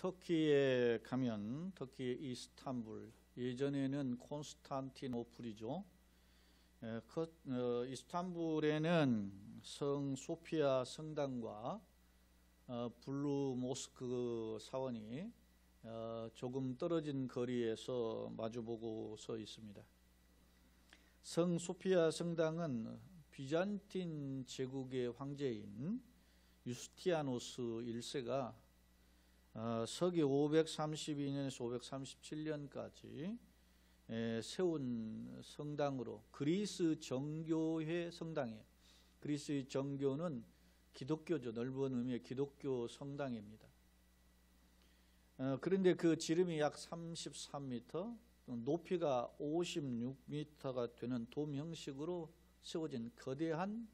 터키에 가면 터키 이스탄불, 예전에는 콘스탄티노플이죠. 이스탄불에는 성 소피아 성당과 블루 모스크 사원이 조금 떨어진 거리에서 마주보고 서 있습니다. 성 소피아 성당은 비잔틴 제국의 황제인 유스티아노스 1세가 서기 532년에서 537년까지 세운 성당으로 그리스 정교회 성당이에요. 그리스의 정교는 기독교죠. 넓은 의미의 기독교 성당입니다. 그런데 그 지름이 약 33m, 높이가 56m가 되는 돔 형식으로 세워진 거대한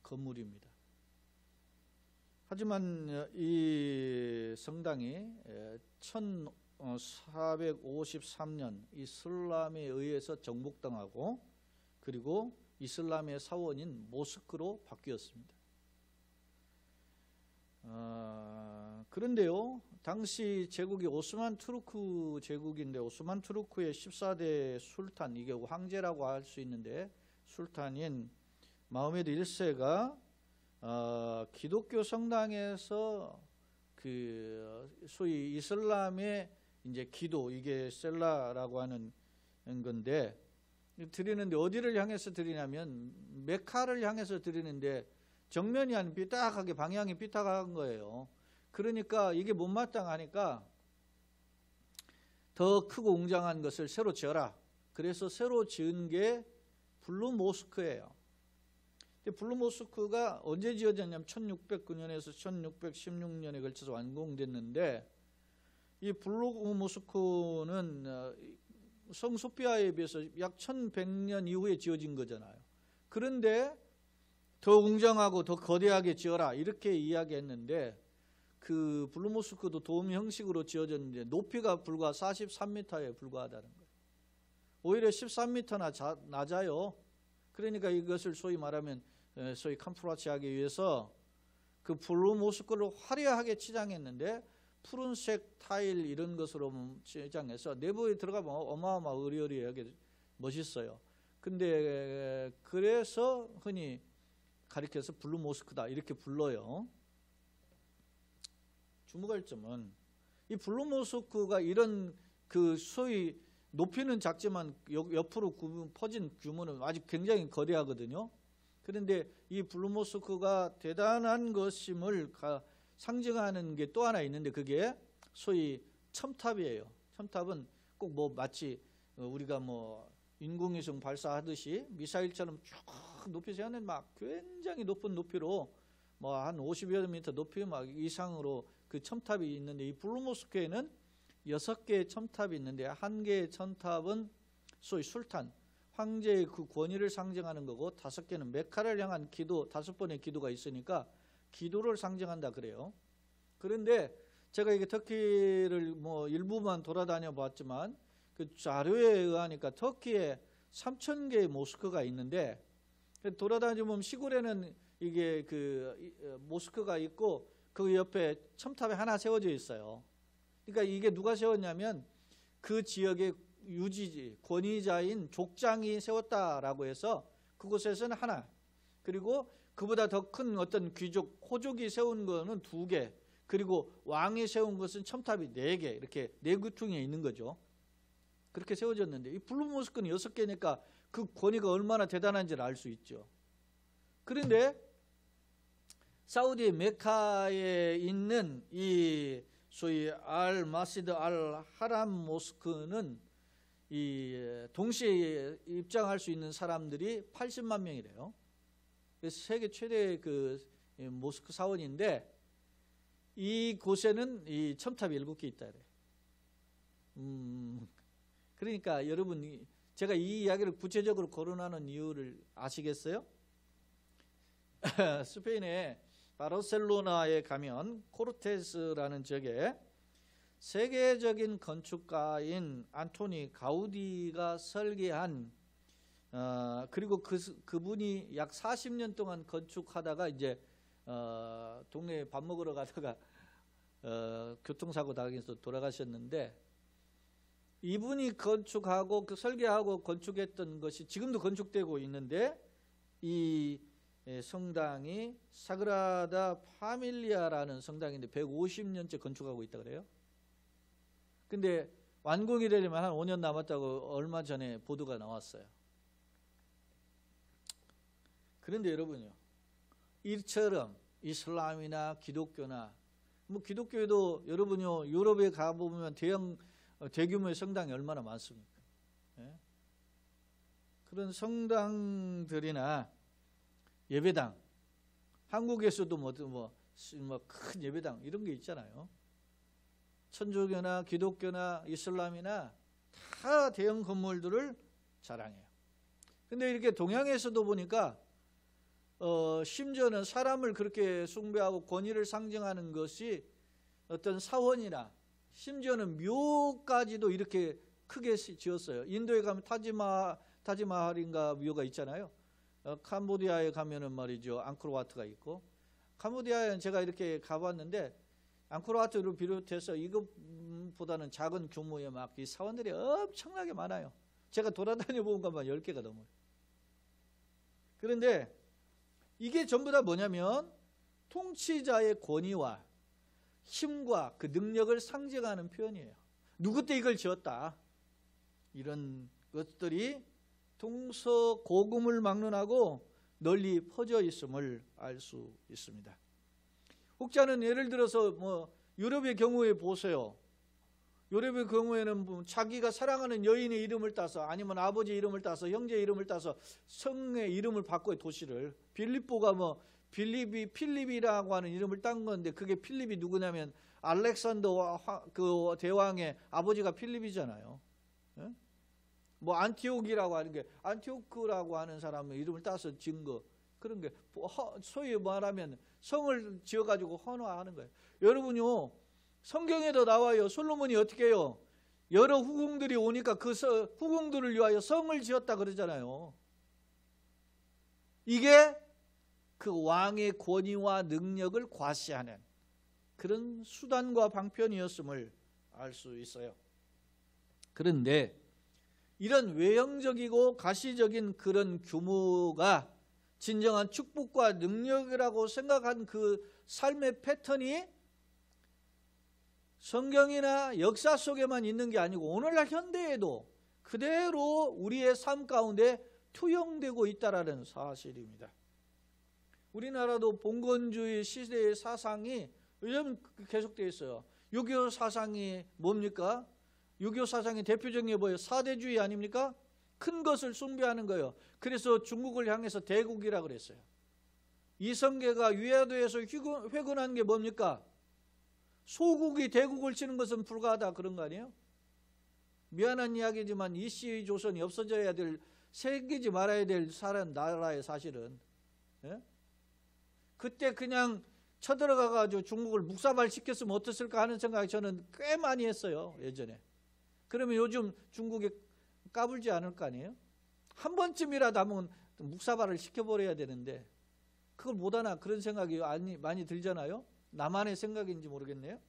건물입니다. 하지만 이 성당이 1453년 이슬람에 의해서 정복당하고 그리고 이슬람의 사원인 모스크로 바뀌었습니다. 그런데요, 당시 제국이 오스만 투르크 제국인데 오스만 투르크의 14대 술탄, 이게 황제라고 할 수 있는데 술탄인 마흐메드 1세가 기독교 성당에서 그 소위 이슬람의 이제 기도, 이게 셀라라고 하는 건데 드리는데 어디를 향해서 드리냐면 메카를 향해서 드리는데 정면이 아닌 삐딱하게 방향이 삐딱한 거예요. 그러니까 이게 못마땅하니까 더 크고 웅장한 것을 새로 지어라. 그래서 새로 지은 게 블루 모스크예요. 블루 모스크가 언제 지어졌냐면 1609년에서 1616년에 걸쳐서 완공됐는데 이 블루 모스크는 성 소피아에 비해서 약 1100년 이후에 지어진 거잖아요. 그런데 더 웅장하고 더 거대하게 지어라 이렇게 이야기했는데 그 블루 모스크도 돔 형식으로 지어졌는데 높이가 불과 43m에 불과하다는 거예요. 오히려 13m나 낮아요. 그러니까 이것을 소위 말하면 소위 캄프라치하기 위해서 그 블루 모스크를 화려하게 치장했는데 푸른색 타일 이런 것으로 치장해서 내부에 들어가면 어마어마 의리의리하게 멋있어요. 근데 그래서 흔히 가리켜서 블루 모스크다 이렇게 불러요. 주목할 점은 이 블루 모스크가 이런 그 소위 높이는 작지만 옆으로 퍼진 규모는 아직 굉장히 거대하거든요. 그런데 이 블루 모스크가 대단한 것임을 상징하는 게 또 하나 있는데 그게 소위 첨탑이에요. 첨탑은 꼭 뭐 마치 우리가 뭐 인공위성 발사하듯이 미사일처럼 쭉 높이 세우는 막 굉장히 높은 높이로 뭐 한 50여 미터 높이 막 이상으로 그 첨탑이 있는데 이 블루 모스크에는 6개의 첨탑이 있는데 한 개의 첨탑은 소위 술탄, 황제의 그 권위를 상징하는 거고 5개는 메카를 향한 기도, 5번의 기도가 있으니까 기도를 상징한다 그래요. 그런데 제가 이게 터키를 뭐 일부만 돌아다녀 봤지만 그 자료에 의하니까 터키에 3000개의 모스크가 있는데 돌아다니면 시골에는 이게 그 모스크가 있고 그 옆에 첨탑이 하나 세워져 있어요. 그러니까 이게 누가 세웠냐면 그 지역의 유지지, 권위자인 족장이 세웠다라고 해서 그곳에서는 하나, 그리고 그보다 더 큰 어떤 귀족, 호족이 세운 거는 2개, 그리고 왕이 세운 것은 첨탑이 4개, 이렇게 4구퉁에 있는 거죠. 그렇게 세워졌는데 이 블루 모스크는 6개니까 그 권위가 얼마나 대단한지를 알 수 있죠. 그런데 사우디의 메카에 있는 이 소위 알 마시드 알 하람 모스크는 이 동시에 입장할 수 있는 사람들이 80만 명이래요. 그래서 세계 최대 그 모스크 사원인데 이곳에는 이 첨탑이 7개 있다 그래. 그러니까 여러분 제가 이 이야기를 구체적으로 거론하는 이유를 아시겠어요? 스페인의 바르셀로나에 가면 코르테스라는 지역에 세계적인 건축가인 안토니 가우디가 설계한 그리고 그분이 약 40년 동안 건축하다가 이제 동네에 밥 먹으러 가다가 교통사고 당해서 돌아가셨는데, 이분이 건축하고 설계하고 건축했던 것이 지금도 건축되고 있는데, 이 성당이 사그라다 파밀리아라는 성당인데 150년째 건축하고 있다 그래요. 근데 완공이 되려면 한 5년 남았다고 얼마 전에 보도가 나왔어요. 그런데 여러분요, 이처럼 이슬람이나 기독교나, 뭐 기독교에도 여러분요 유럽에 가보면 대규모의 성당이 얼마나 많습니까? 예? 그런 성당들이나 예배당, 한국에서도 큰 예배당 이런 게 있잖아요. 천주교나 기독교나 이슬람이나 다 대형 건물들을 자랑해요. 근데 이렇게 동양에서도 보니까 심지어는 사람을 그렇게 숭배하고 권위를 상징하는 것이 어떤 사원이나 심지어는 묘까지도 이렇게 크게 지었어요. 인도에 가면 타지마할인가 묘가 있잖아요. 캄보디아에 가면은 말이죠, 앙코르와트가 있고, 캄보디아에는 제가 이렇게 가봤는데 앙코르와트를 비롯해서 이것보다는 작은 규모의 막 이 사원들이 엄청나게 많아요. 제가 돌아다녀 본 것만 10개가 넘어요. 그런데 이게 전부 다 뭐냐면 통치자의 권위와 힘과 그 능력을 상징하는 표현이에요. 누구 때 이걸 지었다, 이런 것들이 동서고금을 막론하고 널리 퍼져 있음을 알 수 있습니다. 혹자는 예를 들어서 뭐 유럽의 경우에 보세요. 유럽의 경우에는 자기가 사랑하는 여인의 이름을 따서, 아니면 아버지 이름을 따서, 형제 이름을 따서 성의 이름을 바꿔요. 도시를 빌립보가 뭐 필립이라고 하는 이름을 딴 건데, 그게 필립이 누구냐면 알렉산더 그 대왕의 아버지가 필립이잖아요. 예? 뭐 안티옥이라고 하는 게 안티오크라고 하는 사람의 이름을 따서 지은 거, 그런 게 소위 말하면 성을 지어가지고 헌화하는 거예요. 여러분요, 성경에도 나와요. 솔로몬이 어떻게 해요? 여러 후궁들이 오니까 그 후궁들을 위하여 성을 지었다 그러잖아요. 이게 그 왕의 권위와 능력을 과시하는 그런 수단과 방편이었음을 알 수 있어요. 그런데 이런 외형적이고 가시적인 그런 규모가 진정한 축복과 능력이라고 생각한 그 삶의 패턴이 성경이나 역사 속에만 있는 게 아니고 오늘날 현대에도 그대로 우리의 삶 가운데 투영되고 있다는 사실입니다. 우리나라도 봉건주의 시대의 사상이 요즘 계속되어 있어요. 유교 사상이 뭡니까? 유교 사상의 대표적인 게 뭐예요? 사대주의 아닙니까? 큰 것을 숭배하는 거예요. 그래서 중국을 향해서 대국이라고 그랬어요. 이성계가 위화도에서 회군한 게 뭡니까? 소국이 대국을 치는 것은 불가하다, 그런 거 아니에요? 미안한 이야기지만 이씨의 조선이 없어져야 될, 새기지 말아야 될 나라의 사실은. 예? 그때 그냥 쳐들어가가지고 중국을 묵사발 시켰으면 어땠을까 하는 생각이 저는 꽤 많이 했어요, 예전에. 그러면 요즘 중국에 까불지 않을 거 아니에요? 한 번쯤이라도 하면 묵사발을 시켜버려야 되는데 그걸 못하나, 그런 생각이 많이 들잖아요. 나만의 생각인지 모르겠네요.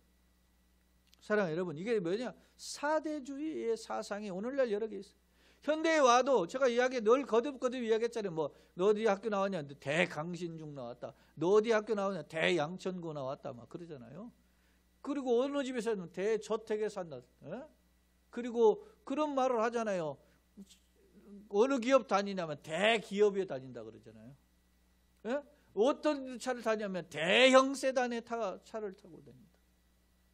사랑하는 여러분, 이게 뭐냐? 사대주의의 사상이 오늘날 여러 개 있어요. 현대에 와도 제가 늘 거듭거듭 이야기했잖아요. 뭐 너 어디 학교 나왔냐? 대강신중 나왔다. 너 어디 학교 나왔냐? 대양천고 나왔다. 막 그러잖아요. 그리고 어느 집에서는 대저택에 산다. 에? 그리고 그런 말을 하잖아요. 어느 기업 다니냐면 대기업에 다닌다 그러잖아요. 에? 어떤 차를 타냐면 대형 세단의 차를 타고 다닙니다.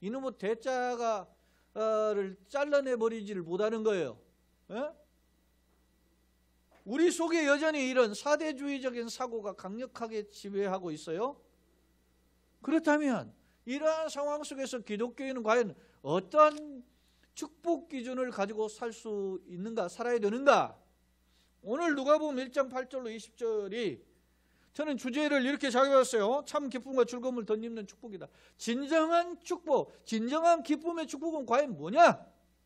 이놈의 대자를 잘라내버리지를 못하는 거예요. 에? 우리 속에 여전히 이런 사대주의적인 사고가 강력하게 지배하고 있어요. 그렇다면 이러한 상황 속에서 기독교인은 과연 어떤 축복 기준을 가지고 살 수 있는가, 살아야 되는가? 오늘 누가복음 1장 8절로 20절이 저는 주제를 이렇게 잡아봤어요. 참 기쁨과 즐거움을 덧입는 축복이다. 진정한 축복, 진정한 기쁨의 축복은 과연 뭐냐?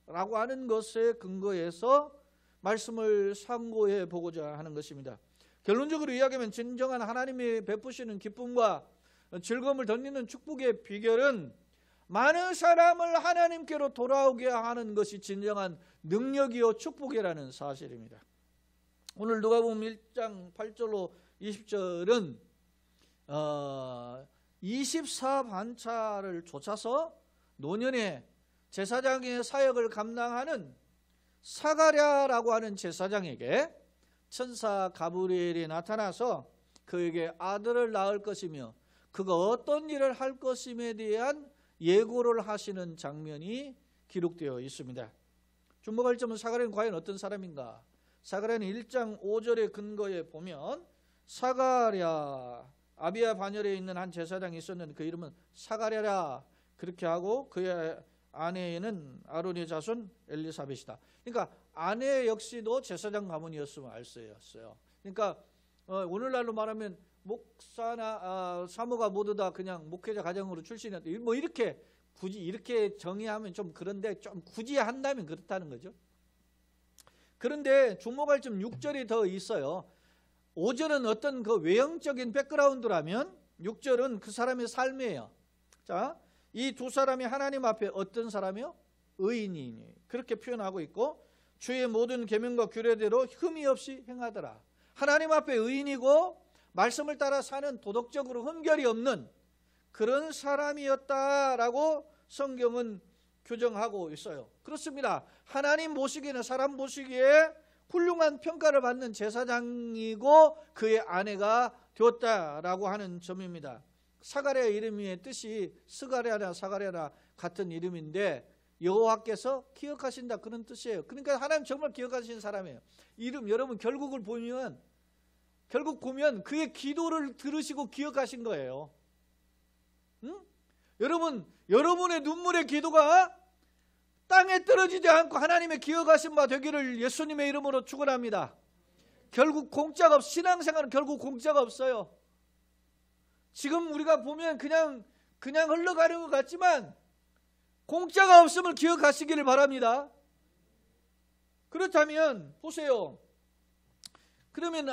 라고 하는 것에 근거해서 말씀을 참고해 보고자 하는 것입니다. 결론적으로 이야기하면 진정한 하나님이 베푸시는 기쁨과 즐거움을 덧입는 축복의 비결은 많은 사람을 하나님께로 돌아오게 하는 것이 진정한 능력이요 축복이라는 사실입니다. 오늘 누가복음 1장 8절로 20절은 24반차를 쫓아서 노년에 제사장의 사역을 감당하는 사가랴라고 하는 제사장에게 천사 가브리엘이 나타나서 그에게 아들을 낳을 것이며 그가 어떤 일을 할 것임에 대한 예고를 하시는 장면이 기록되어 있습니다. 주목할 점은 사가랴는 과연 어떤 사람인가? 사가랴는 1장 5절의 근거에 보면 사가랴 아비야 반열에 있는 한 제사장이 있었는데 그 이름은 사가랴라 그렇게 하고 그의 아내는 아론의 자손 엘리사벳이다. 그러니까 아내 역시도 제사장 가문이었으면 알 수 있어요. 그러니까 오늘날로 말하면 목사나 사모가 모두 다 그냥 목회자 가정으로 출신이었다. 뭐 이렇게 굳이 이렇게 정의하면 좀 그런데 좀 굳이 한다면 그렇다는 거죠. 그런데 주목할 점 6절이 더 있어요. 5절은 어떤 그 외형적인 백그라운드라면 6절은 그 사람의 삶이에요. 자, 이 두 사람이 하나님 앞에 어떤 사람이요? 의인이니 그렇게 표현하고 있고 주의 모든 계명과 규례대로 흠이 없이 행하더라. 하나님 앞에 의인이고 말씀을 따라 사는 도덕적으로 흠결이 없는 그런 사람이었다라고 성경은 규정하고 있어요. 그렇습니다. 하나님 보시기에는 사람 보시기에 훌륭한 평가를 받는 제사장이고 그의 아내가 되었다라고 하는 점입니다. 사가랴 이름의 뜻이 스가랴나 사가랴나 같은 이름인데 여호와께서 기억하신다 그런 뜻이에요. 그러니까 하나님 정말 기억하시는 사람이에요. 이름 여러분 결국 보면 그의 기도를 들으시고 기억하신 거예요. 응? 여러분의 눈물의 기도가 땅에 떨어지지 않고 하나님의 기억하신 바 되기를 예수님의 이름으로 축원합니다. 결국 공짜가 신앙생활은 결국 공짜가 없어요. 지금 우리가 보면 그냥 흘러가는 것 같지만 공짜가 없음을 기억하시기를 바랍니다. 그렇다면 보세요. 그러면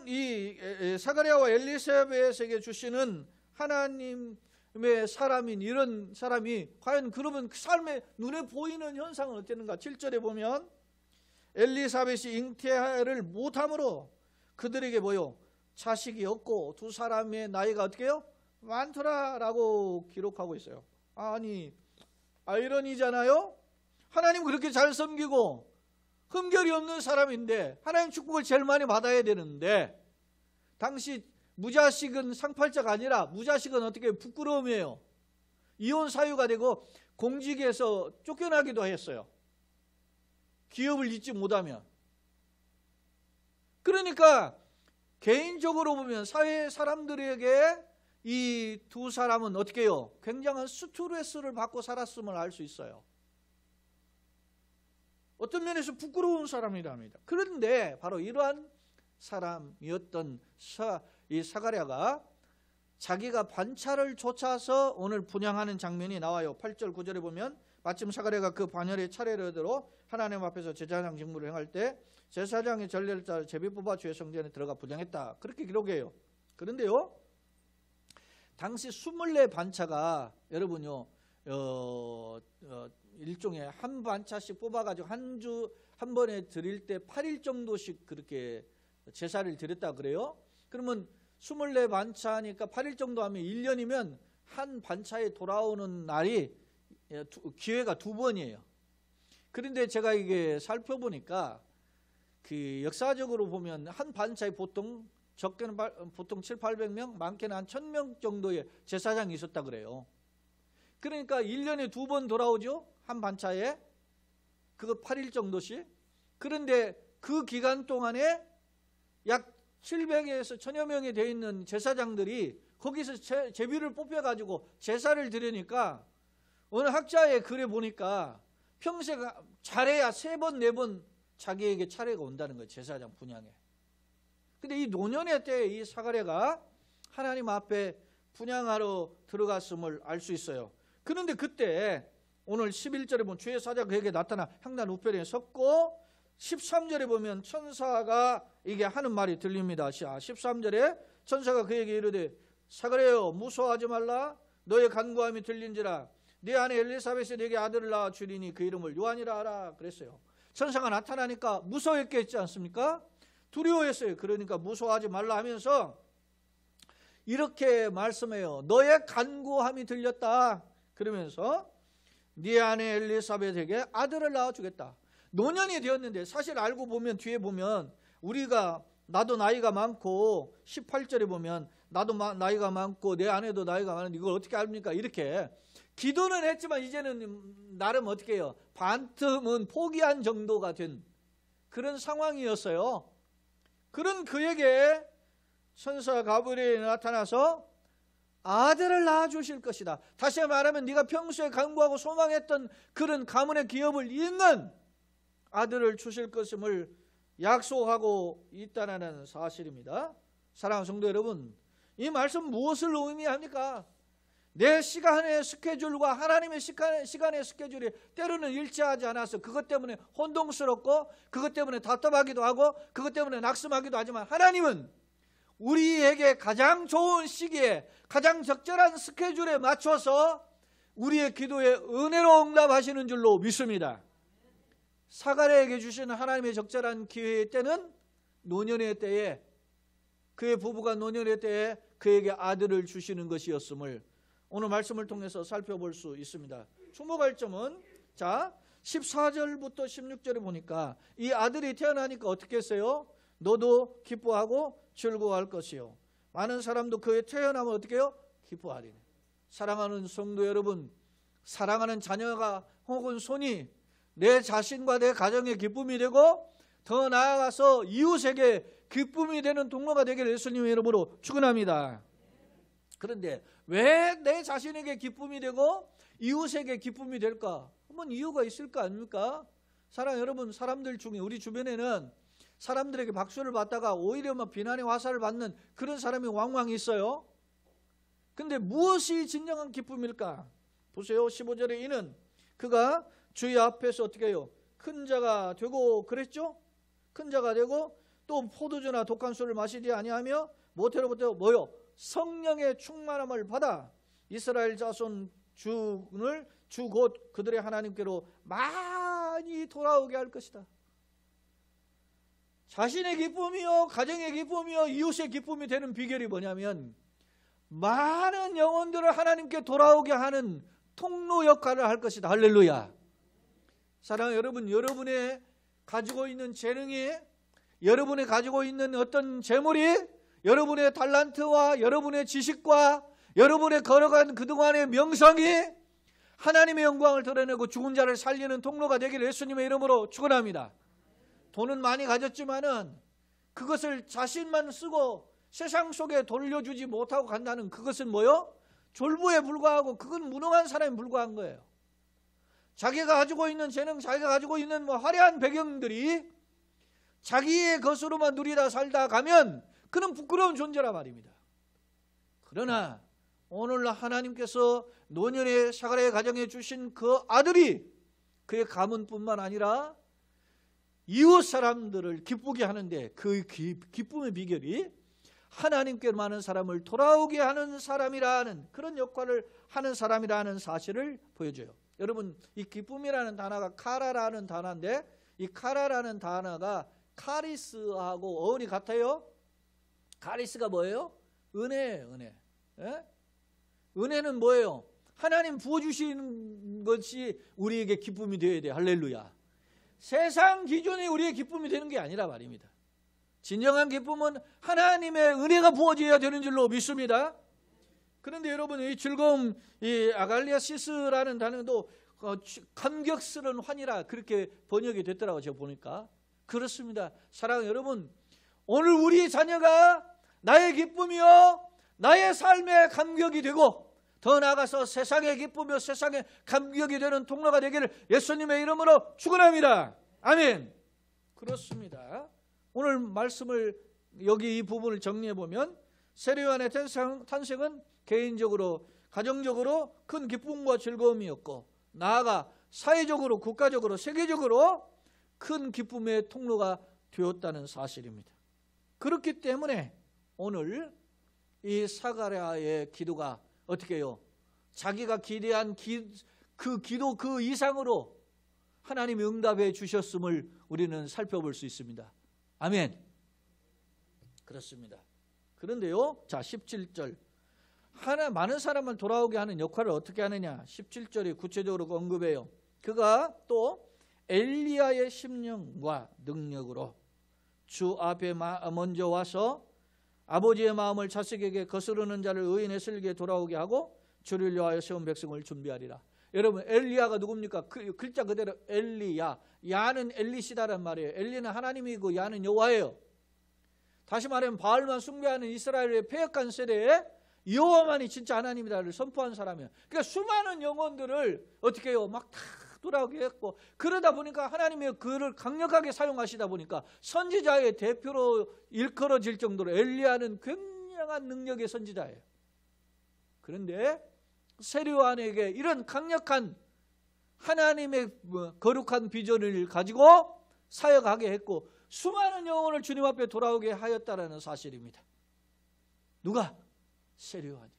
이 사가랴와 엘리사벳에게 주시는 하나님의 사람인 이런 사람이 과연 그러면 그 삶의 눈에 보이는 현상은 어땠는가? 7절에 보면 엘리사벳이 잉태를 못함으로 그들에게 자식이 없고 두 사람의 나이가 어떻게 해요? 많더라라고 기록하고 있어요. 아니 아이러니잖아요. 하나님 그렇게 잘 섬기고 흠결이 없는 사람인데 하나님 축복을 제일 많이 받아야 되는데 당시 무자식은 상팔자가 아니라 무자식은 어떻게 부끄러움이에요. 이혼 사유가 되고 공직에서 쫓겨나기도 했어요. 기업을 잇지 못하면. 그러니까 개인적으로 보면 사회 사람들에게 이 두 사람은 어떻게 해요? 굉장한 스트레스를 받고 살았음을 알 수 있어요. 어떤 면에서 부끄러운 사람이랍니다. 그런데 바로 이러한 사람이었던 이 사가랴가 자기가 반차를 쫓아서 오늘 분향하는 장면이 나와요. 8절 9절에 보면 마침 사가랴가 그 반열의 차례대로 하나님 앞에서 제사장 직무를 행할 때 제사장의 전례를 따라 제비 뽑아 주의 성전에 들어가 분향했다. 그렇게 기록해요. 그런데요, 당시 24반차가 여러분요, 일종의 한 반차씩 뽑아가지고 한 번에 드릴 때 8일 정도씩 그렇게 제사를 드렸다 그래요. 그러면 24반차니까 8일 정도 하면 1년이면 한 반차에 돌아오는 날이 기회가 2번이에요. 그런데 제가 이게 살펴보니까 그 역사적으로 보면 한 반차에 보통 적게는 보통 700~800명, 많게는 한 1000명 정도의 제사장이 있었다 그래요. 그러니까 1년에 2번 돌아오죠. 한 반차에 그거 8일 정도씩. 그런데 그 기간 동안에 약 700에서 1000여 명이 되어 있는 제사장들이 거기서 제비를 뽑혀가지고 제사를 드리니까 어느 학자의 글에 보니까 평생 잘해야 3번, 4번 자기에게 차례가 온다는 거예요. 제사장 분향에. 근데 이 노년의 때에 이 사가랴가 하나님 앞에 분향하러 들어갔음을 알 수 있어요. 그런데 그때 오늘 11절에 보면 주의 사자가 그에게 나타나 향단 우편에 섰고 13절에 보면 천사가 이게 하는 말이 들립니다. 13절에 천사가 그에게 이르되 사가랴여 무서워하지 말라. 너의 간구함이 들린지라. 네 아내 엘리사벳이 네게 아들을 낳아 주리니 그 이름을 요한이라 하라 그랬어요. 천사가 나타나니까 무서워했겠지 않습니까? 두려워했어요. 그러니까 무서워하지 말라 하면서 이렇게 말씀해요. 너의 간구함이 들렸다. 그러면서 네 아내 엘리사벳에게 아들을 낳아주겠다. 노년이 되었는데 사실 알고 보면 뒤에 보면 나도 나이가 많고 18절에 보면 나도 나이가 많고 내 아내도 나이가 많은데 이걸 어떻게 압니까? 이렇게 기도는 했지만 이제는 나름 어떻게 해요? 반틈은 포기한 정도가 된 그런 상황이었어요. 그런 그에게 천사 가브리엘이 나타나서 아들을 낳아주실 것이다. 다시 말하면 네가 평소에 간구하고 소망했던 그런 가문의 기업을 잇는 아들을 주실 것임을 약속하고 있다는 사실입니다. 사랑하는 성도 여러분, 이 말씀 무엇을 의미합니까? 내 시간의 스케줄과 하나님의 시간의 스케줄이 때로는 일치하지 않아서 그것 때문에 혼동스럽고 그것 때문에 답답하기도 하고 그것 때문에 낙심하기도 하지만 하나님은 우리에게 가장 좋은 시기에 가장 적절한 스케줄에 맞춰서 우리의 기도에 은혜로 응답하시는 줄로 믿습니다. 사가랴에게 주신 하나님의 적절한 기회의 때는 노년의 때에 그의 부부가 노년의 때에 그에게 아들을 주시는 것이었음을 오늘 말씀을 통해서 살펴볼 수 있습니다. 주목할 점은 14절부터 16절에 보니까 이 아들이 태어나니까 어떻게 했어요? 너도 기뻐하고 즐거워할 것이요. 많은 사람도 그의 태어나면 어떻게 해요? 기뻐하리니. 사랑하는 성도 여러분, 사랑하는 자녀가 혹은 손이 내 자신과 내 가정의 기쁨이 되고 더 나아가서 이웃에게 기쁨이 되는 통로가 되기를 예수님의 이름으로 축원합니다. 그런데 왜 내 자신에게 기쁨이 되고 이웃에게 기쁨이 될까? 한번 이유가 있을 거 아닙니까? 사랑하는 여러분, 사람들 중에 우리 주변에는 사람들에게 박수를 받다가 오히려 비난의 화살을 받는 그런 사람이 왕왕 있어요. 근데 무엇이 진정한 기쁨일까? 보세요. 15절에 이는 그가 주의 앞에서 어떻게 해요? 큰 자가 되고 그랬죠? 큰 자가 되고 또 포도주나 독한 술을 마시지 아니하며 모태로부터 뭐요? 성령의 충만함을 받아 이스라엘 자손 주 곧 그들의 하나님께로 많이 돌아오게 할 것이다. 자신의 기쁨이요, 가정의 기쁨이요, 이웃의 기쁨이 되는 비결이 뭐냐면 많은 영혼들을 하나님께 돌아오게 하는 통로 역할을 할 것이다. 할렐루야. 사랑하는 여러분, 여러분의 가지고 있는 재능이, 여러분이 가지고 있는 어떤 재물이, 여러분의 달란트와 여러분의 지식과 여러분의 걸어간 그동안의 명성이 하나님의 영광을 드러내고 죽은 자를 살리는 통로가 되기를 예수님의 이름으로 축원합니다. 돈은 많이 가졌지만은 그것을 자신만 쓰고 세상 속에 돌려주지 못하고 간다는 그것은 뭐요? 졸부에 불과하고 그건 무능한 사람에 불과한 거예요. 자기가 가지고 있는 재능, 자기가 가지고 있는 화려한 배경들이 자기의 것으로만 누리다 살다 가면 그는 부끄러운 존재란 말입니다. 그러나 오늘 하나님께서 노년의 사가랴의 가정에 주신 그 아들이 그의 가문뿐만 아니라 이웃 사람들을 기쁘게 하는데 그 기쁨의 비결이 하나님께 많은 사람을 돌아오게 하는 사람이라는 그런 역할을 하는 사람이라는 사실을 보여줘요. 여러분, 이 기쁨이라는 단어가 카라라는 단어인데 이 카라라는 단어가 카리스하고 어원이 같아요. 카리스가 뭐예요? 은혜예요. 은혜. 예? 은혜는 뭐예요? 하나님 부어주시는 것이 우리에게 기쁨이 되어야 돼요. 할렐루야. 세상 기준이 우리의 기쁨이 되는 게 아니라 말입니다. 진정한 기쁨은 하나님의 은혜가 부어져야 되는 줄로 믿습니다. 그런데 여러분, 이 즐거움, 이 아갈리아시스라는 단어도 감격스러운 환희라 그렇게 번역이 됐더라고요. 제가 보니까. 그렇습니다. 사랑하는 여러분, 오늘 우리 자녀가 나의 기쁨이요 나의 삶의 감격이 되고 더 나아가서 세상의 기쁨이요 세상의 감격이 되는 통로가 되기를 예수님의 이름으로 축원합니다. 아멘. 그렇습니다. 오늘 말씀을 여기 이 부분을 정리해 보면 세례요한의 탄생은 개인적으로 가정적으로 큰 기쁨과 즐거움이었고 나아가 사회적으로 국가적으로 세계적으로 큰 기쁨의 통로가 되었다는 사실입니다. 그렇기 때문에 오늘 이 사가랴의 기도가 어떻게 해요? 자기가 기대한 그 기도 그 이상으로 하나님이 응답해 주셨음을 우리는 살펴볼 수 있습니다. 아멘. 그렇습니다. 그런데요, 자 17절 많은 사람을 돌아오게 하는 역할을 어떻게 하느냐. 17절이 구체적으로 언급해요. 그가 또 엘리야의 심령과 능력으로 주 앞에 먼저 와서 아버지의 마음을 자식에게 거스르는 자를 의인의 슬기에 돌아오게 하고 주를 위하여 세운 백성을 준비하리라. 여러분, 엘리야가 누굽니까? 그 글자 그대로 엘리야. 야는 엘리시다란 말이에요. 엘리는 하나님이고 야는 여호와예요. 다시 말하면 바알만 숭배하는 이스라엘의 패역한 세대에 여호와만이 진짜 하나님이다를 선포한 사람이에요. 그러니까 수많은 영혼들을 어떻게 해요? 막 다 돌아오게 했고, 그러다 보니까 하나님이 그를 강력하게 사용하시다 보니까 선지자의 대표로 일컬어질 정도로 엘리야는 굉장한 능력의 선지자예요. 그런데 세례요한에게 이런 강력한 하나님의 거룩한 비전을 가지고 사역하게 했고 수많은 영혼을 주님 앞에 돌아오게 하였다라는 사실입니다. 누가? 세례요한이.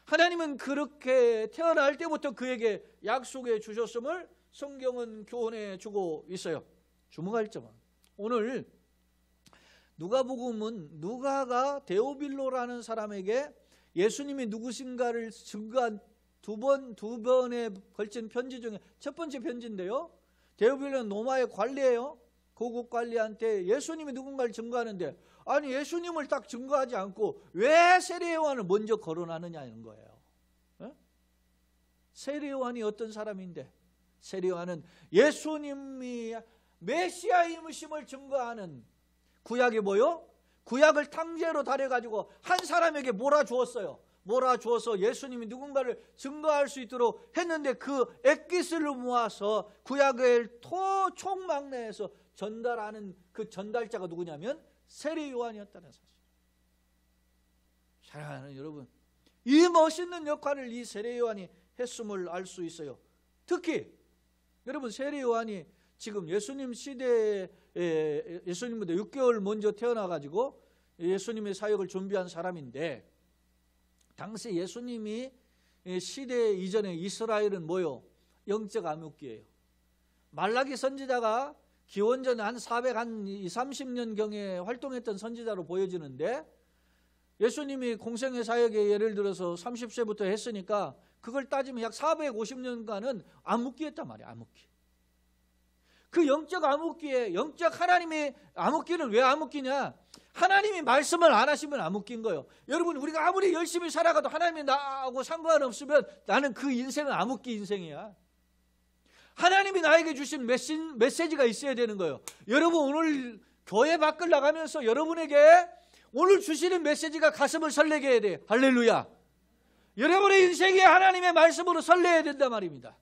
하나님은 그렇게 태어날 때부터 그에게 약속해 주셨음을 성경은 교훈해 주고 있어요. 주목할 점은 오늘 누가복음은 누가가 데오빌로라는 사람에게 예수님이 누구신가를 증거한 두 번에 걸친 편지 중에 첫 번째 편지인데요. 데오빌로는 로마의 관리예요. 고국 관리한테 예수님이 누군가를 증거하는데, 아니 예수님을 딱 증거하지 않고 왜 세례요한을 먼저 거론하느냐는 거예요. 세례요한이 어떤 사람인데? 세례요한은 예수님이 메시아임을 증거하는 구약이 뭐요? 구약을 탕제로 다려가지고 한 사람에게 몰아주었어요. 몰아주어서 예수님이 누군가를 증거할 수 있도록 했는데 그 엑기스를 모아서 구약을 총망라해서 전달하는 그 전달자가 누구냐면 세례요한이었다는 사실. 사랑하는 여러분, 이 멋있는 역할을 이 세례요한이 했음을 알 수 있어요. 특히 여러분, 세례요한이 지금 예수님 시대에 예수님보다 6개월 먼저 태어나가지고 예수님의 사역을 준비한 사람인데, 당시 예수님이 시대 이전에 이스라엘은 뭐요? 영적 암흑기예요. 말라기 선지자가 기원전 한 430년경에 활동했던 선지자로 보여지는데, 예수님이 공생의 사역에 예를 들어서 30세부터 했으니까 그걸 따지면 약 450년간은 암흑기였단 말이에요. 암흑기. 그 영적 암흑기에, 영적 하나님의 암흑기는 왜 암흑기냐? 하나님이 말씀을 안 하시면 암흑기인 거예요. 여러분, 우리가 아무리 열심히 살아가도 하나님이 나하고 상관없으면 나는 그 인생은 암흑기 인생이야. 하나님이 나에게 주신 메시지가 있어야 되는 거예요. 여러분, 오늘 교회 밖을 나가면서 여러분에게 오늘 주시는 메시지가 가슴을 설레게 해야 돼요. 할렐루야. 여러분의 인생이 하나님의 말씀으로 설레야 된단 말입니다.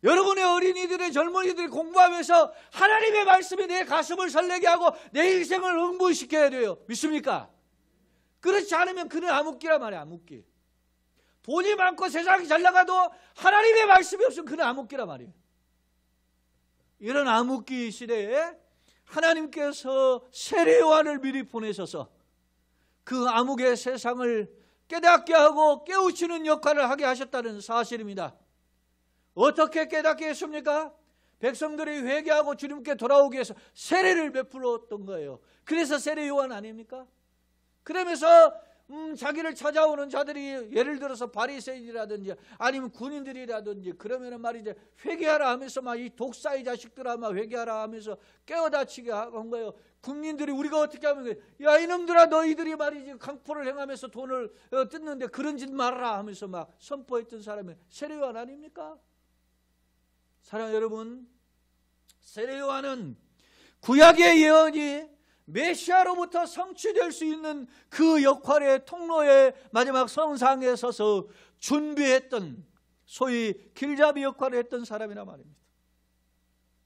여러분의 어린이들의 젊은이들이 공부하면서 하나님의 말씀이 내 가슴을 설레게 하고 내 인생을 흥분시켜야 돼요. 믿습니까? 그렇지 않으면 그는 암흑기란 말이에요. 암흑기. 돈이 많고 세상이 잘 나가도 하나님의 말씀이 없으면 그는 암흑기란 말이에요. 이런 암흑기 시대에 하나님께서 세례요한을 미리 보내셔서 그 암흑의 세상을 깨닫게 하고 깨우치는 역할을 하게 하셨다는 사실입니다. 어떻게 깨닫게 했습니까? 백성들이 회개하고 주님께 돌아오기 위해서 세례를 베풀었던 거예요. 그래서 세례요한 아닙니까? 그러면서 자기를 찾아오는 자들이 예를 들어서 바리새인이라든지 아니면 군인들이라든지 그러면은 말이죠, 회개하라 하면서 막 이 독사의 자식들아 막 회개하라 하면서 깨어다치게 한 거예요. 국민들이 우리가 어떻게 하면, 야 이놈들아 너희들이 말이지 강포를 행하면서 돈을 뜯는데 그런 짓 말아라 하면서 막 선포했던 사람이 세례요한 아닙니까? 사랑하는 여러분, 세례요한은 구약의 예언이 메시아로부터 성취될 수 있는 그 역할의 통로의 마지막 성상에 서서 준비했던 소위 길잡이 역할을 했던 사람이란 말입니다.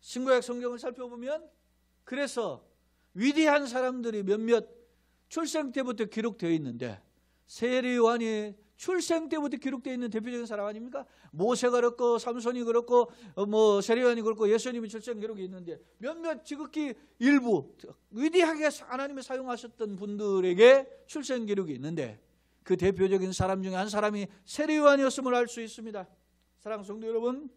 신구약 성경을 살펴보면 그래서 위대한 사람들이 몇몇 출생 때부터 기록되어 있는데, 세례요한이 출생 때부터 기록되어 있는 대표적인 사람 아닙니까? 모세가 그렇고 삼손이 그렇고 세례요한이 그렇고 예수님이 출생 기록이 있는데, 몇몇 지극히 일부 위대하게 하나님이 사용하셨던 분들에게 출생 기록이 있는데 그 대표적인 사람 중에 한 사람이 세례요한이었음을 알 수 있습니다. 사랑하는 성도 여러분,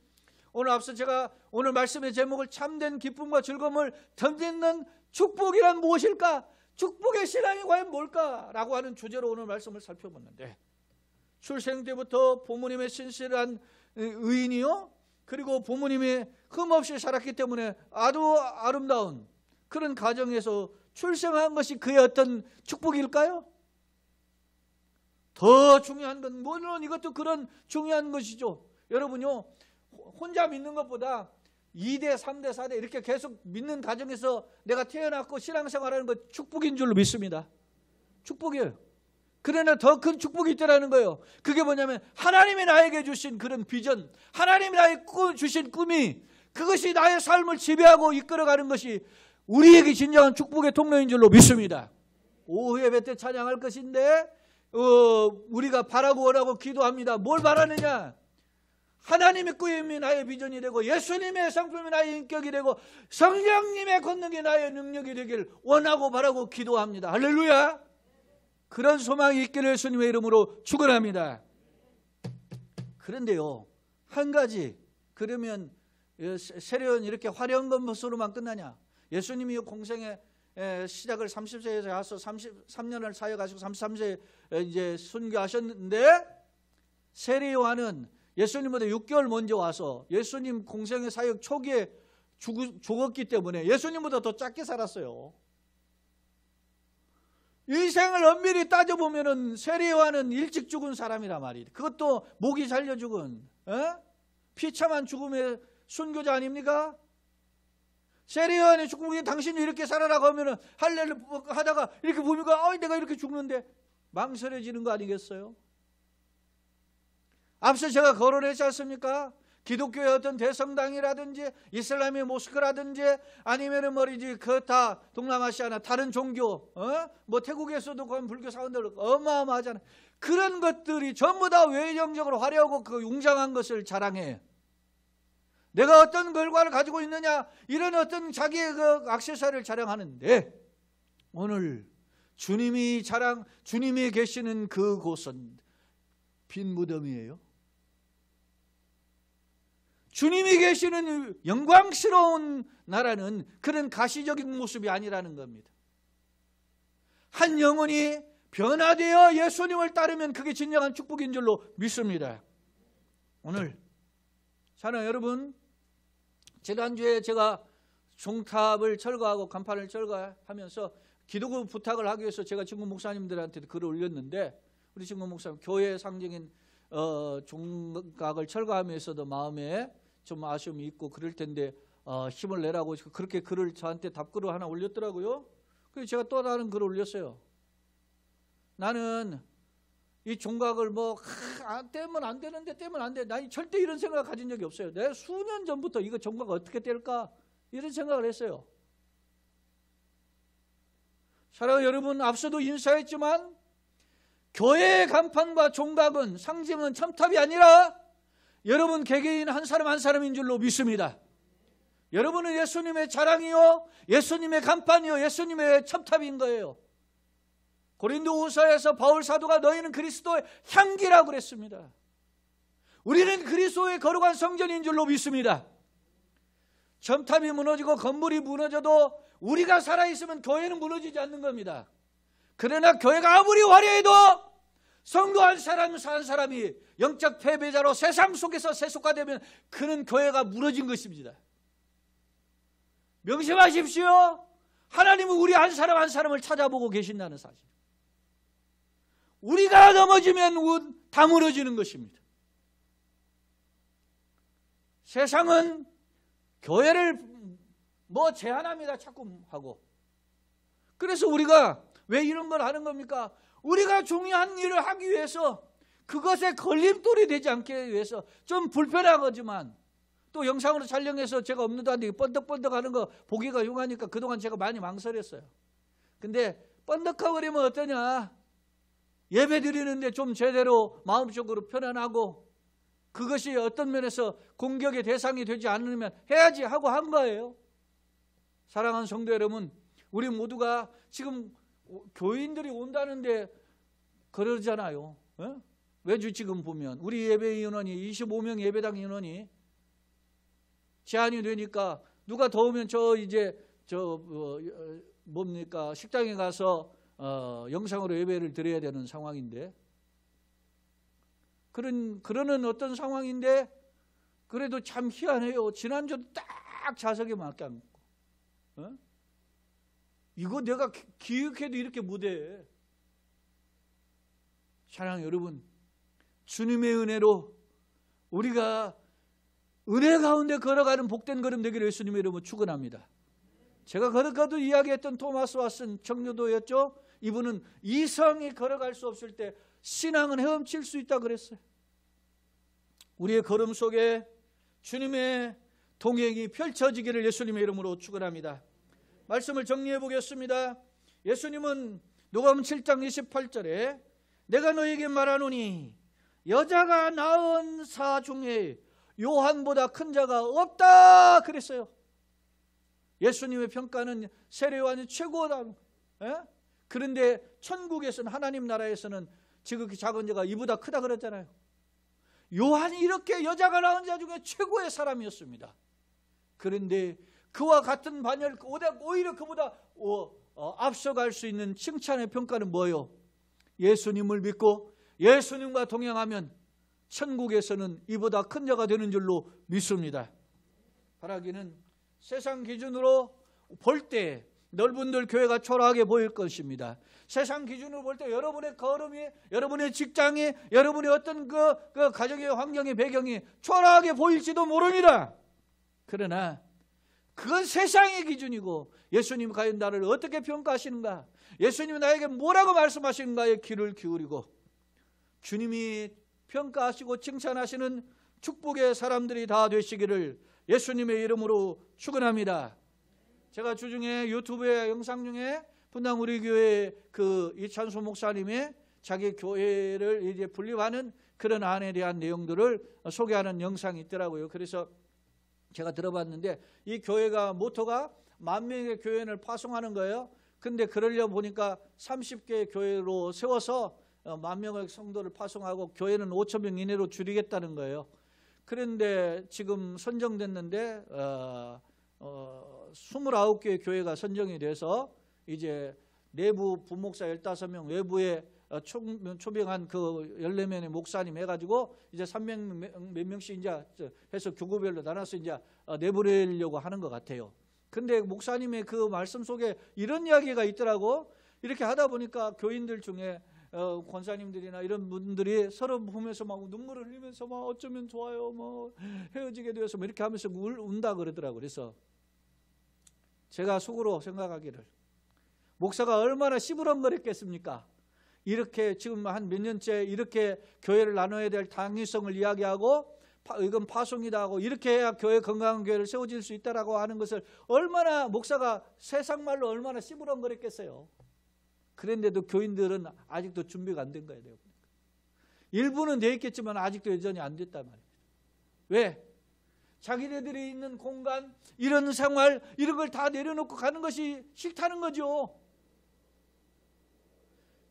오늘 앞서 제가 오늘 말씀의 제목을 참된 기쁨과 즐거움을 덧짓는 축복이란 무엇일까? 축복의 신앙이 과연 뭘까? 라고 하는 주제로 오늘 말씀을 살펴봤는데, 출생 때부터 부모님의 신실한 의인이요, 그리고 부모님이 흠없이 살았기 때문에 아주 아름다운 그런 가정에서 출생한 것이 그의 어떤 축복일까요? 더 중요한 건, 물론 이것도 그런 중요한 것이죠. 여러분요, 혼자 믿는 것보다 2대, 3대, 4대 이렇게 계속 믿는 가정에서 내가 태어났고 신앙생활하는 것 축복인 줄로 믿습니다. 축복이에요. 그러나 더 큰 축복이 있다는 거예요. 그게 뭐냐면 하나님이 나에게 주신 그런 비전, 하나님이 나에게 주신 꿈이, 그것이 나의 삶을 지배하고 이끌어가는 것이 우리에게 진정한 축복의 통로인 줄로 믿습니다. 오후 예배 때 찬양할 것인데 우리가 바라고 원하고 기도합니다. 뭘 바라느냐? 하나님의 꿈이 나의 비전이 되고, 예수님의 성품이 나의 인격이 되고, 성령님의 권능이 나의 능력이 되길 원하고 바라고 기도합니다. 할렐루야. 그런 소망이 있기를 예수님의 이름으로 축원합니다. 그런데요, 한 가지, 그러면 세례요한 이렇게 화려한 것으로만 끝나냐? 예수님이 공생의 시작을 30세에서 해서 33년을 사역하시고 33세에 이제 순교하셨는데, 세례요한은 예수님보다 6개월 먼저 와서 예수님 공생의 사역 초기에 죽었기 때문에 예수님보다 더 짧게 살았어요. 인생을 엄밀히 따져보면 세례요한은 일찍 죽은 사람이란 말이에요. 그것도 목이 잘려 죽은, 비참한 죽음의 순교자 아닙니까? 세례요한의 죽음이 당신이 이렇게 살아라고 하면 할례를 하다가 이렇게 보니까 내가 이렇게 죽는데 망설여지는 거 아니겠어요? 앞서 제가 거론했지 않습니까? 기독교의 어떤 대성당이라든지 이슬람의 모스크라든지 아니면은 뭐지 다 동남아시아나 다른 종교, 뭐 태국에서도 그런 불교 사원들 어마어마하잖아요. 그런 것들이 전부 다 외형적으로 화려하고 그 웅장한 것을 자랑해. 내가 어떤 결과를 가지고 있느냐, 이런 어떤 자기의 그 액세서리를 자랑하는데, 오늘 주님이 계시는 그곳은 빈 무덤이에요. 주님이 계시는 영광스러운 나라는 그런 가시적인 모습이 아니라는 겁니다. 한 영혼이 변화되어 예수님을 따르면 그게 진정한 축복인 줄로 믿습니다. 오늘 사랑하는 여러분, 지난주에 제가 종탑을 철거하고 간판을 철거하면서 기도구 부탁을 하기 위해서 제가 친구 목사님들한테 글을 올렸는데, 우리 친구 목사님 교회의 상징인 종각을 철거하면서도 마음에 좀 아쉬움이 있고 그럴 텐데 힘을 내라고 그렇게 글을 저한테 답글을 하나 올렸더라고요. 그래서 제가 또 다른 글을 올렸어요. 나는 이 종각을 떼면 안 되는데 떼면 안 돼. 난 절대 이런 생각을 가진 적이 없어요. 내가 수년 전부터 이거 종각 어떻게 뗄까 이런 생각을 했어요. 사랑하는 여러분, 앞서도 인사했지만 교회의 간판과 종각은 상징은 첨탑이 아니라 여러분 개개인 한 사람 한 사람인 줄로 믿습니다. 여러분은 예수님의 자랑이요, 예수님의 간판이요, 예수님의 첨탑인 거예요. 고린도후서에서 바울 사도가 너희는 그리스도의 향기라고 그랬습니다. 우리는 그리스도의 거룩한 성전인 줄로 믿습니다. 첨탑이 무너지고 건물이 무너져도 우리가 살아있으면 교회는 무너지지 않는 겁니다. 그러나 교회가 아무리 화려해도 성도 한 사람이 영적 패배자로 세상 속에서 세속화되면 그는 교회가 무너진 것입니다. 명심하십시오. 하나님은 우리 한 사람 한 사람을 찾아보고 계신다는 사실. 우리가 넘어지면 다 무너지는 것입니다. 세상은 교회를 제한합니다. 자꾸 하고. 그래서 우리가 왜 이런 걸 하는 겁니까? 우리가 중요한 일을 하기 위해서, 그것에 걸림돌이 되지 않게 위해서, 좀 불편한 거지만 또 영상으로 촬영해서 제가 없는도 한데 번덕번덕 하는 거 보기가 흉하니까 그동안 제가 많이 망설였어요. 근데 번덕하고 그러면 어떠냐? 예배 드리는데 좀 제대로 마음적으로 편안하고, 그것이 어떤 면에서 공격의 대상이 되지 않으면 해야지 하고 한 거예요. 사랑하는 성도 여러분, 우리 모두가 지금 교인들이 온다는데 그러잖아요. 외주 지금 보면 우리 예배 인원이 25명 예배당 인원이 제한이 되니까 누가 더우면 뭡니까 식당에 가서 영상으로 예배를 드려야 되는 상황인데 그러는 어떤 상황인데 그래도 참 희한해요. 지난주도 딱 좌석에 맞게 앉고 이거 내가 기획해도 이렇게 못해. 사랑하는 여러분, 주님의 은혜로 우리가 은혜 가운데 걸어가는 복된 걸음 되기를 예수님의 이름으로 축원합니다. 제가 거듭 이야기했던 토마스 왓슨 청교도였죠. 이분은 이성이 걸어갈 수 없을 때 신앙은 헤엄칠 수 있다 그랬어요. 우리의 걸음 속에 주님의 동행이 펼쳐지기를 예수님의 이름으로 축원합니다. 말씀을 정리해 보겠습니다. 예수님은 누가복음 7장 28절에 내가 너에게 말하노니 여자가 낳은 사 중에 요한보다 큰 자가 없다 그랬어요. 예수님의 평가는 세례 요한이 최고다. 그런데 천국에서는 하나님 나라에서는 지극히 작은 자가 이보다 크다 그랬잖아요. 요한이 이렇게 여자가 낳은 자 중에 최고의 사람이었습니다. 그런데 그와 같은 반열 오히려 그보다 앞서갈 수 있는 칭찬의 평가는 뭐예요? 예수님을 믿고 예수님과 동행하면 천국에서는 이보다 큰 자가 되는 줄로 믿습니다. 바라기는 세상 기준으로 볼 때 넓은들 교회가 초라하게 보일 것입니다. 세상 기준으로 볼 때 여러분의 걸음이, 여러분의 직장이, 여러분의 어떤 그 가정의 환경의 배경이 초라하게 보일지도 모릅니다. 그러나 그건 세상의 기준이고 예수님 과연 나를 어떻게 평가하시는가, 예수님이 나에게 뭐라고 말씀하시는가에 귀를 기울이고 주님이 평가하시고 칭찬하시는 축복의 사람들이 다 되시기를 예수님의 이름으로 축원합니다. 제가 주중에 유튜브의 영상 중에 분당 우리 교회 이찬수 목사님의 자기 교회를 이제 분립하는 그런 안에 대한 내용들을 소개하는 영상이 있더라고요. 그래서 제가 들어봤는데 이 교회가 모토가 10,000명의 교회를 파송하는 거예요. 근데 그러려 보니까 30개의 교회로 세워서 10,000명의 성도를 파송하고 교회는 5,000명 이내로 줄이겠다는 거예요. 그런데 지금 선정됐는데 29개의 교회가 선정이 돼서 이제 내부 부목사 15명, 외부에 초빙한 그 14명의 목사님 해가지고 이제 300 몇 명씩 이제 해서 교구별로 나눠서 이제 내보내려고 하는 것 같아요. 근데 목사님의 그 말씀 속에 이런 이야기가 있더라고. 이렇게 하다 보니까 교인들 중에 권사님들이나 이런 분들이 서로 보면서 막 눈물을 흘리면서 막 어쩌면 좋아요, 뭐 헤어지게 되어서 뭐 이렇게 하면서 운다 그러더라고. 그래서 제가 속으로 생각하기를 목사가 얼마나 시부렁거렸겠습니까? 이렇게 지금 한 몇 년째 이렇게 교회를 나눠야 될 당위성을 이야기하고 이건 파송이다 하고 이렇게 해야 교회 건강한 교회를 세워질 수 있다라고 하는 것을 얼마나 목사가 세상 말로 얼마나 시부렁거렸겠어요. 그런데도 교인들은 아직도 준비가 안 된 거예요. 일부는 돼 있겠지만 아직도 여전히 안 됐단 말이에요. 왜? 자기네들이 있는 공간, 이런 생활, 이런 걸 다 내려놓고 가는 것이 싫다는 거죠.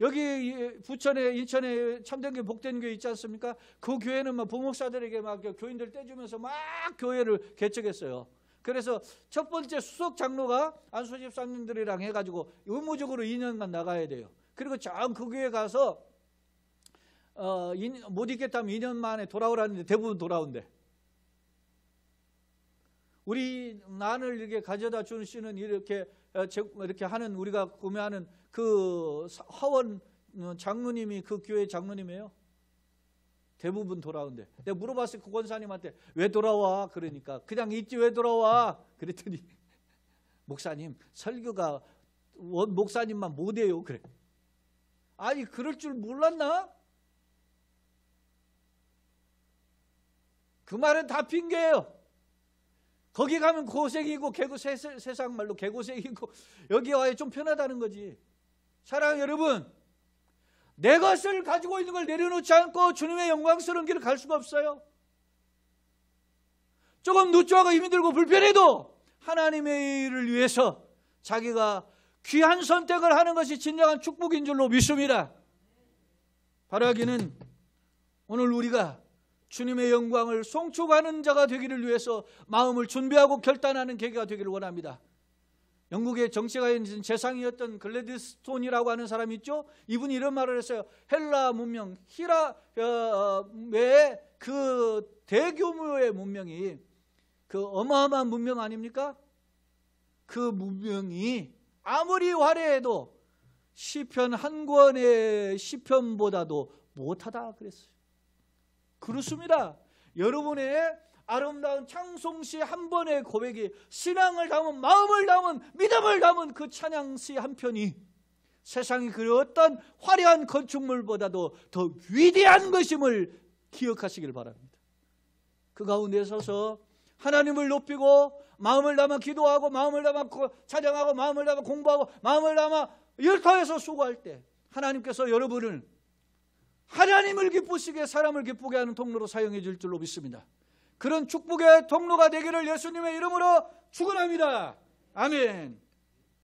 여기 부천에, 인천에 참된교회 복된교회 있지 않습니까? 그 교회는 막 부목사들에게 막 교인들 떼주면서 막 교회를 개척했어요. 그래서 첫 번째 수석 장로가 안수 집사님들이랑 해가지고 의무적으로 2년간 나가야 돼요. 그리고 그 교회 가서 못 있겠다면 2년 만에 돌아오라는데 대부분 돌아온대. 우리 난을 이렇게 가져다 주시는 이렇게 하는 우리가 구매하는 그 하원 장로님이 그 교회 장로님이에요. 대부분 돌아온대. 내가 물어봤어요. 그 권사님한테 왜 돌아와? 그러니까 그냥 있지 왜 돌아와? 그랬더니 목사님 설교가 목사님만 못해요. 그래. 아니 그럴 줄 몰랐나? 그 말은 다 핑계예요. 거기 가면 고생이고 세상 말로 개고생이고 여기 와야 좀 편하다는 거지. 사랑하는 여러분, 내 것을 가지고 있는 걸 내려놓지 않고 주님의 영광스러운 길을 갈 수가 없어요. 조금 누추하고 힘이 들고 불편해도 하나님의 일을 위해서 자기가 귀한 선택을 하는 것이 진정한 축복인 줄로 믿습니다. 바라기는 오늘 우리가 주님의 영광을 송축하는 자가 되기를 위해서 마음을 준비하고 결단하는 계기가 되기를 원합니다. 영국의 정치가인 재상이었던 글래디스톤이라고 하는 사람이 있죠. 이분이 이런 말을 했어요. 헬라 문명, 히라의 그 대규모의 문명이 그 어마어마한 문명 아닙니까? 그 문명이 아무리 화려해도 시편 한 권의 시편보다도 못하다 그랬어요. 그렇습니다. 여러분의 아름다운 찬송시 한 번의 고백이 신앙을 담은, 마음을 담은, 믿음을 담은 그 찬양시 한 편이 세상의 그 어떤 화려한 건축물보다도 더 위대한 것임을 기억하시길 바랍니다. 그 가운데 서서 하나님을 높이고 마음을 담아 기도하고 마음을 담아 찬양하고 마음을 담아 공부하고 마음을 담아 일터에서 수고할 때 하나님께서 여러분을 하나님을 기쁘시게 사람을 기쁘게 하는 통로로 사용해 줄 줄로 믿습니다. 그런 축복의 통로가 되기를 예수님의 이름으로 축원합니다. 아멘.